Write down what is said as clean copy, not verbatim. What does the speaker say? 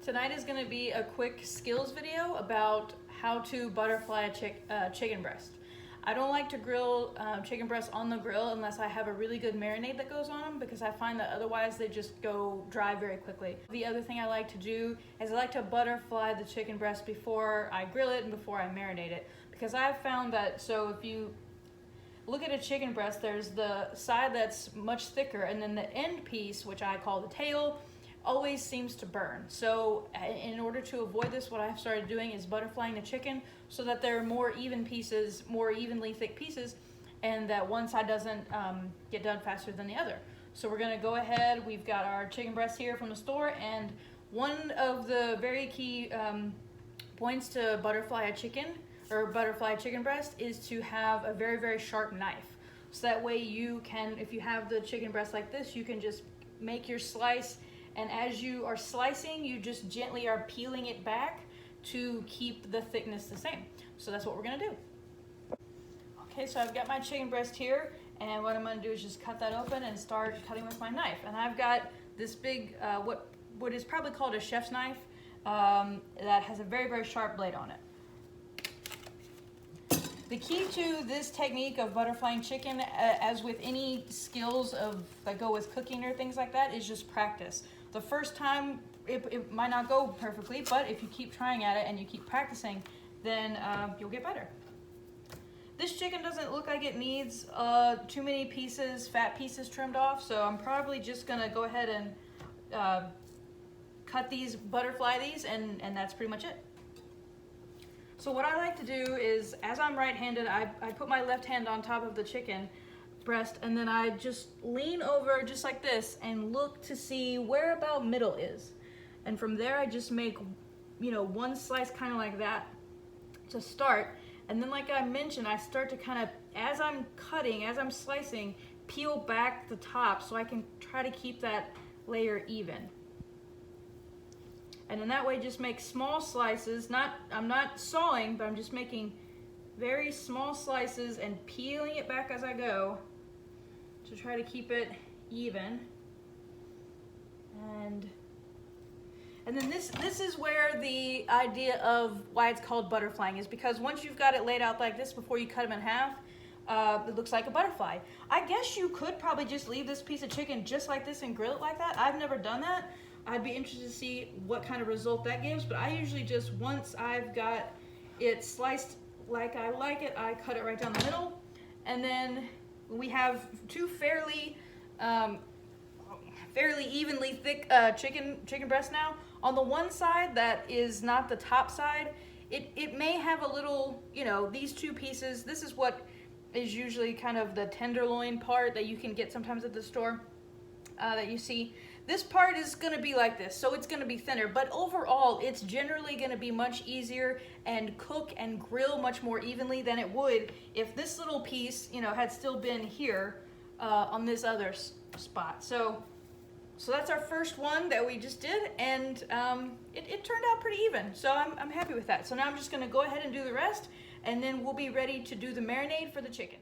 Tonight is going to be a quick skills video about how to butterfly a chicken breast. I don't like to grill chicken breasts on the grill unless I have a really good marinade that goes on them, because I find that otherwise they just go dry very quickly. The other thing I like to do is I like to butterfly the chicken breast before I grill it and before I marinate it, because I've found that, so if you look at a chicken breast, there's the side that's much thicker, and then the end piece, which I call the tail, always seems to burn. So in order to avoid this, what I've started doing is butterflying the chicken so that they're more even pieces, more evenly thick pieces, and that one side doesn't get done faster than the other. So we're gonna go ahead, we've got our chicken breast here from the store, and one of the very key points to butterfly a chicken breast is to have a very, very sharp knife. So that way you can, if you have the chicken breast like this, you can just make your slice, and as you are slicing, you just gently are peeling it back to keep the thickness the same. So that's what we're gonna do. Okay, so I've got my chicken breast here, and what I'm gonna do is just cut that open and start cutting with my knife. And I've got this big, what is probably called a chef's knife, that has a very, very sharp blade on it. The key to this technique of butterflying chicken, as with any skills that go with cooking or things like that, is just practice. The first time, it might not go perfectly, but if you keep trying at it and you keep practicing, then you'll get better. This chicken doesn't look like it needs too many pieces, fat pieces trimmed off, so I'm probably just gonna go ahead and butterfly these, and that's pretty much it. So what I like to do is, as I'm right-handed, I put my left hand on top of the chicken breast, and then I just lean over just like this and look to see where about middle is. And from there I just make, one slice kind of like that to start. And then, like I mentioned, I start to kind of, as I'm cutting, as I'm slicing, peel back the top so I can try to keep that layer even. And in that way, just make small slices. I'm not sawing, but I'm just making very small slices and peeling it back as I go to try to keep it even. And then this is where the idea of why it's called butterflying is, because once you've got it laid out like this before you cut them in half, it looks like a butterfly. I guess you could probably just leave this piece of chicken just like this and grill it like that. I've never done that. I'd be interested to see what kind of result that gives, but I usually just, once I've got it sliced like I like it, I cut it right down the middle. And then we have two fairly evenly thick chicken breasts now. On the one side that is not the top side, it may have a little, these two pieces, this is what is usually kind of the tenderloin part that you can get sometimes at the store, that you see. This part is going to be like this, so it's going to be thinner, but overall it's generally going to be much easier and cook and grill much more evenly than it would if this little piece, had still been here on this other spot. So that's our first one that we just did, and it turned out pretty even, so I'm happy with that. So now I'm just going to go ahead and do the rest, and then we'll be ready to do the marinade for the chicken.